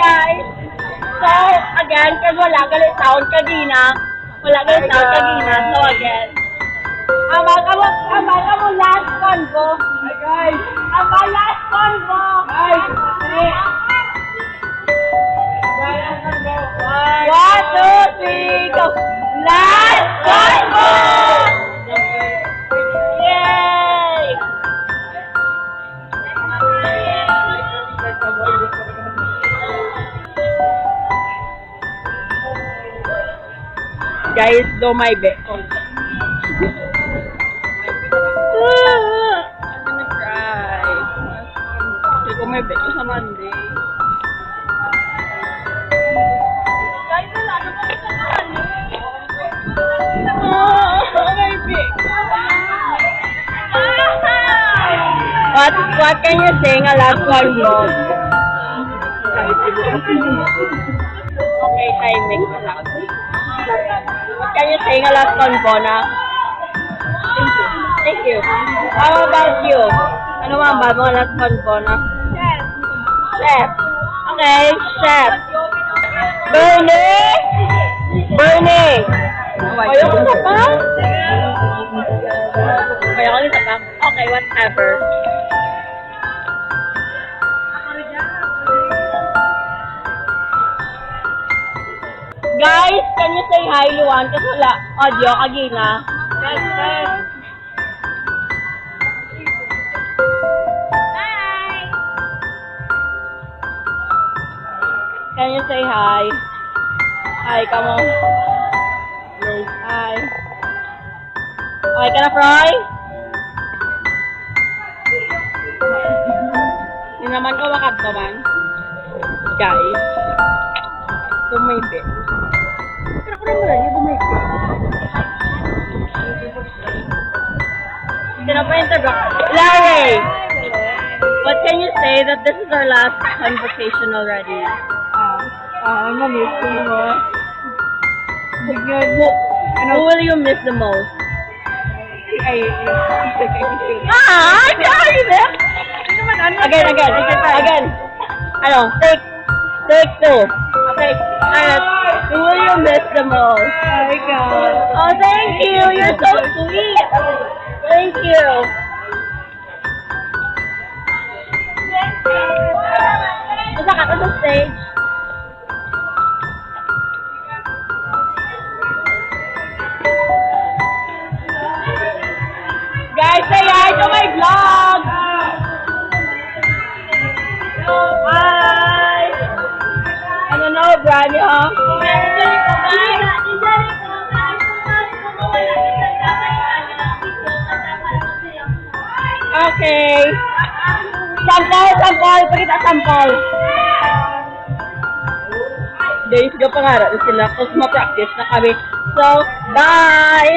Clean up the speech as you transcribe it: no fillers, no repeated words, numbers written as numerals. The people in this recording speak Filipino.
guys. So, again, kasi wala galit sound kanina. So again. Ang last convo. Hi guys! Ang last convo. Guys! One, two, three, go. Last convo! Yay! Guys, do my best. I'm gonna cry. Do my best sa Monday. Guys, wala na ba sa Monday? Oh, my best. What can you sing a last one more? Okay, timing na lang. What can you sing a last one po na? Thank you. How about you? Ano mga ba mga last one po na? Chef. Okay, chef. Bernie! Ayaw ko sa pa? Ayaw ko sa pa? Okay, whatever. Guys, can you say hi, Luan? Kasi wala audio, kagina. Yes. Hi! Can you say hi? Hi, come on. Hi. Okay ka na, Froy? Hindi naman ko wakad to man. Guys. Tumaybe. Pero ko naman niya tumaybe. Sino pa interrupt? Larry! What can you say that this is our last conversation already? I'm missing mo. Who will you miss the most? Ay, Sorry, Beth! Again. Ano, take two. Okay, who will you miss the most? my God. Oh, thank you. You're so sweet. Thank you. Basta ka to sa stage. Guys, say hi to my vlog. Hi. Ano na, Brady, ha? Okay. Sample. Pakita sample. Days ka pangarap sila. Tapos ma-practice na kami. So, bye!